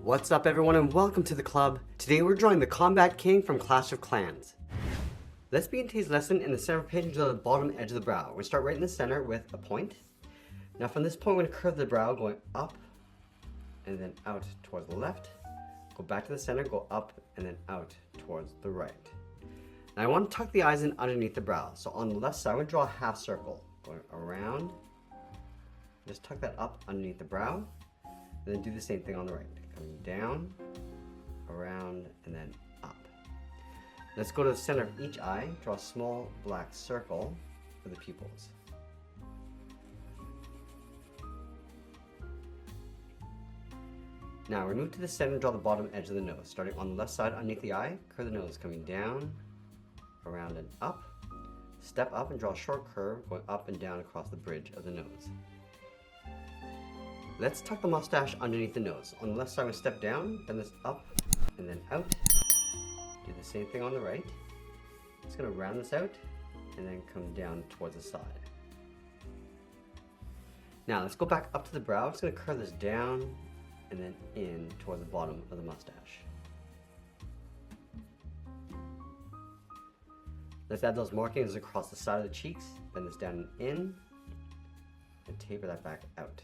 What's up everyone and welcome to the club. Today we're drawing the Combat King from Clash of Clans. Let's begin today's lesson in the center page and draw the bottom edge of the brow. We're going to start right in the center with a point. Now from this point we're going to curve the brow going up and then out towards the left. Go back to the center, go up and then out towards the right. Now I want to tuck the eyes in underneath the brow. So on the left side we're going to draw a half circle going around. Just tuck that up underneath the brow and then do the same thing on the right. Coming down, around, and then up. Let's go to the center of each eye, draw a small black circle for the pupils. Now we move to the center and draw the bottom edge of the nose. Starting on the left side underneath the eye, curve the nose coming down, around and up. Step up and draw a short curve going up and down across the bridge of the nose. Let's tuck the mustache underneath the nose. On the left side, we step down, bend this up and then out. Do the same thing on the right. Just gonna round this out and then come down towards the side. Now let's go back up to the brow. I'm just gonna curve this down and then in towards the bottom of the mustache. Let's add those markings across the side of the cheeks. Bend this down and in and taper that back out.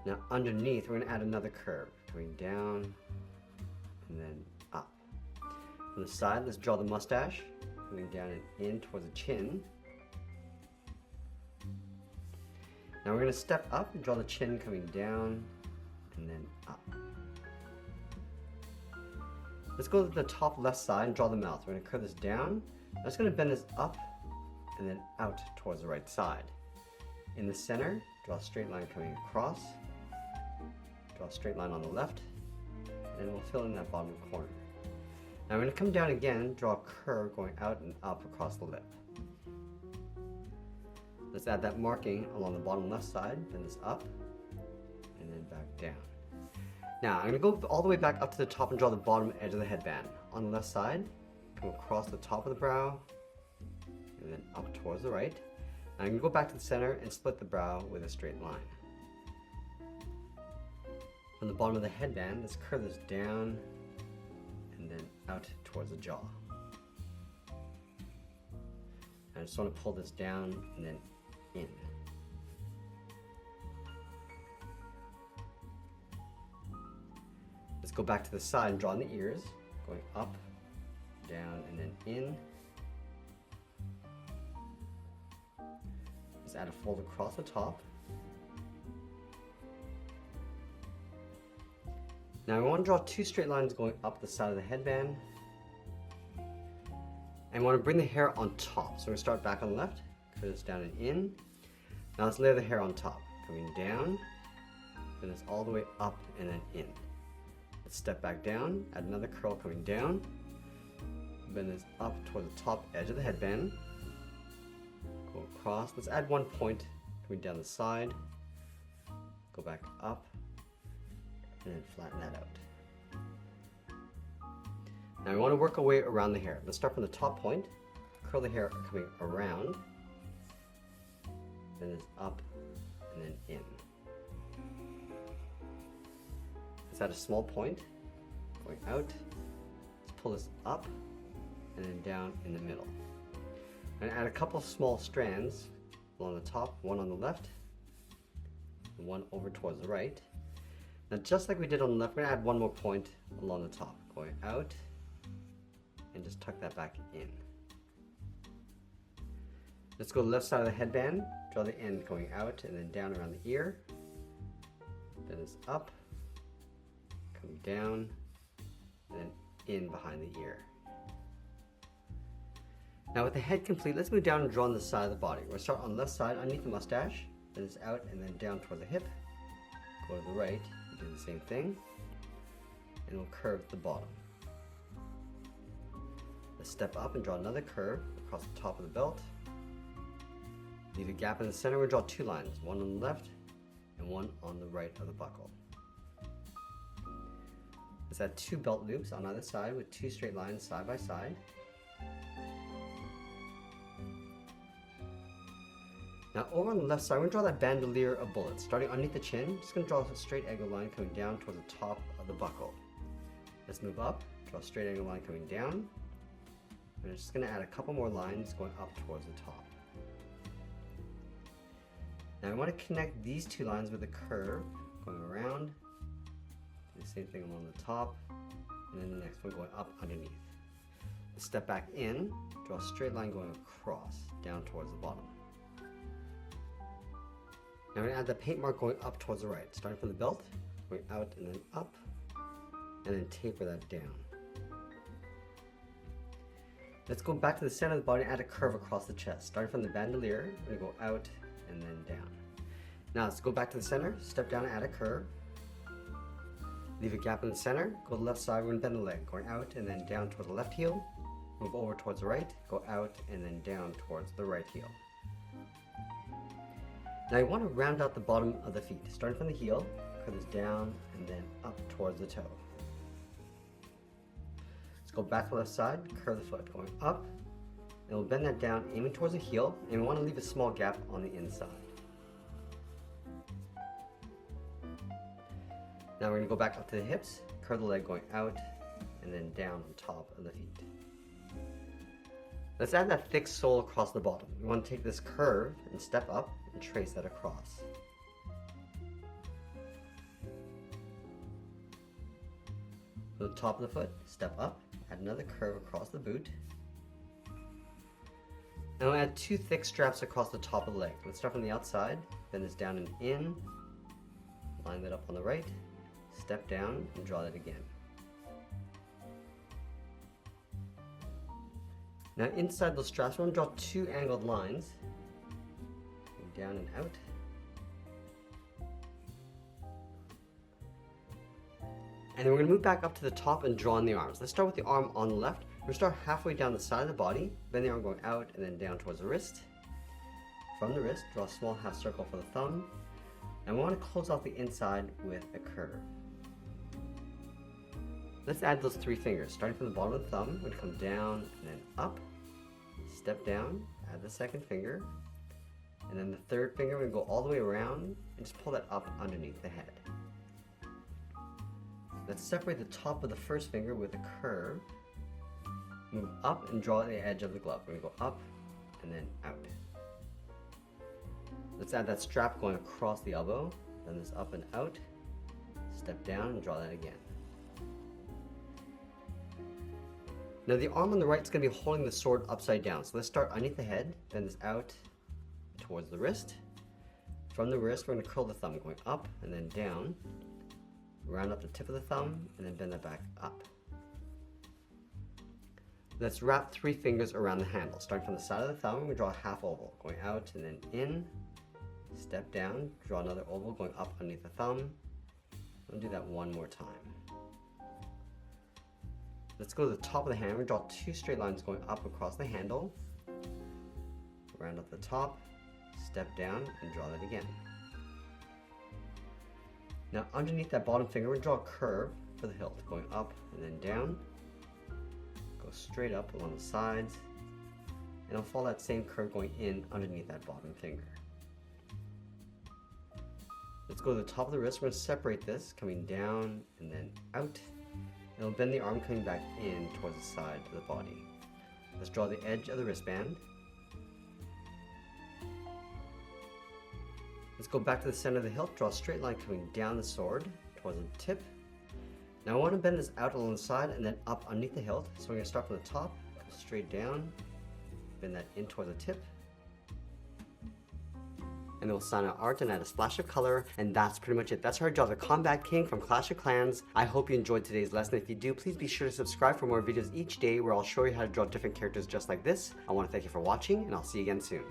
Now underneath, we're going to add another curve, going down and then up. From the side, let's draw the mustache, going down and in towards the chin. Now we're going to step up and draw the chin coming down and then up. Let's go to the top left side and draw the mouth. We're going to curve this down. I'm just going to bend this up and then out towards the right side. In the center, draw a straight line coming across. Draw a straight line on the left, and we'll fill in that bottom corner. Now we're going to come down again, draw a curve going out and up across the lip. Let's add that marking along the bottom left side, bend this up, and then back down. Now I'm going to go all the way back up to the top and draw the bottom edge of the headband. On the left side, come across the top of the brow, and then up towards the right. Now I'm going to go back to the center and split the brow with a straight line. From the bottom of the headband, let's curve this down and then out towards the jaw. I just want to pull this down and then in. Let's go back to the side and draw in the ears, going up, down, and then in. Let's add a fold across the top. Now I want to draw two straight lines going up the side of the headband. And I want to bring the hair on top. So we're going to start back on the left, curve this down and in. Now let's layer the hair on top. Coming down, bend this all the way up and then in. Let's step back down, add another curl coming down. Bend this up toward the top edge of the headband. Go across. Let's add one point coming down the side. Go back up. And then flatten that out. Now we want to work our way around the hair. Let's start from the top point, curl the hair coming around, then it's up and then in. Let's add a small point going out. Let's pull this up and then down in the middle. And add a couple small strands along the top, one on the left and one over towards the right. Now just like we did on the left, we're going to add one more point along the top, going out and just tuck that back in. Let's go to the left side of the headband, draw the end going out and then down around the ear. Then it's up, coming down, and then in behind the ear. Now with the head complete, let's move down and draw on the side of the body. We're going to start on the left side underneath the mustache, then it's out and then down toward the hip. Go to the right. Do the same thing, and we'll curve the bottom. Let's step up and draw another curve across the top of the belt. Leave a gap in the center. We'll draw two lines, one on the left and one on the right of the buckle. Let's add two belt loops on either side with two straight lines side by side. Now over on the left side, we're going to draw that bandolier of bullets. Starting underneath the chin, just going to draw a straight angle line coming down towards the top of the buckle. Let's move up, draw a straight angle line coming down. And we're just going to add a couple more lines going up towards the top. Now I want to connect these two lines with a curve going around. Do the same thing along the top, and then the next one going up underneath. Step back in, draw a straight line going across, down towards the bottom. Now we're going to add the paint mark going up towards the right, starting from the belt, going out and then up, and then taper that down. Let's go back to the center of the body and add a curve across the chest. Starting from the bandolier, we're going to go out and then down. Now let's go back to the center, step down and add a curve. Leave a gap in the center, go to the left side, we're going to bend the leg, going out and then down towards the left heel. Move over towards the right, go out and then down towards the right heel. Now you want to round out the bottom of the feet. Starting from the heel, curve this down and then up towards the toe. Let's go back to the left side, curve the foot, going up, and we'll bend that down, aiming towards the heel, and we want to leave a small gap on the inside. Now we're going to go back up to the hips, curve the leg going out, and then down on top of the feet. Let's add that thick sole across the bottom. We want to take this curve and step up and trace that across. To the top of the foot, step up, add another curve across the boot. And we'll add two thick straps across the top of the leg. Let's start from the outside, bend this down and in, line that up on the right, step down and draw that again. Now inside those straps, we're going to draw two angled lines, down and out. And then we're going to move back up to the top and draw in the arms. Let's start with the arm on the left. We're going to start halfway down the side of the body, bend the arm going out and then down towards the wrist. From the wrist, draw a small half circle for the thumb. And we want to close off the inside with a curve. Let's add those three fingers. Starting from the bottom of the thumb, we're going to come down and then up, step down, add the second finger, and then the third finger, we're going to go all the way around and just pull that up underneath the head. Let's separate the top of the first finger with a curve, move up and draw the edge of the glove. We're going to go up and then out. Let's add that strap going across the elbow, then this up and out, step down and draw that again. Now the arm on the right is going to be holding the sword upside down. So let's start underneath the head, bend this out towards the wrist. From the wrist, we're going to curl the thumb going up and then down. Round up the tip of the thumb and then bend that back up. Let's wrap three fingers around the handle. Starting from the side of the thumb, we draw a half oval, going out and then in, step down, draw another oval going up underneath the thumb. We'll do that one more time. Let's go to the top of the hand. We draw two straight lines going up across the handle. Round up the top, step down, and draw that again. Now underneath that bottom finger, we draw a curve for the hilt, going up and then down. Go straight up along the sides, and I'll follow that same curve going in underneath that bottom finger. Let's go to the top of the wrist. We're going to separate this, coming down and then out. And we'll bend the arm coming back in towards the side of the body. Let's draw the edge of the wristband. Let's go back to the center of the hilt, draw a straight line coming down the sword towards the tip. Now I want to bend this out along the side and then up underneath the hilt. So we're going to start from the top, go straight down, bend that in towards the tip. And then we'll sign our art and add a splash of color, and that's pretty much it. That's how I draw the Combat King from Clash of Clans. I hope you enjoyed today's lesson. If you do, please be sure to subscribe for more videos each day where I'll show you how to draw different characters just like this. I want to thank you for watching, and I'll see you again soon.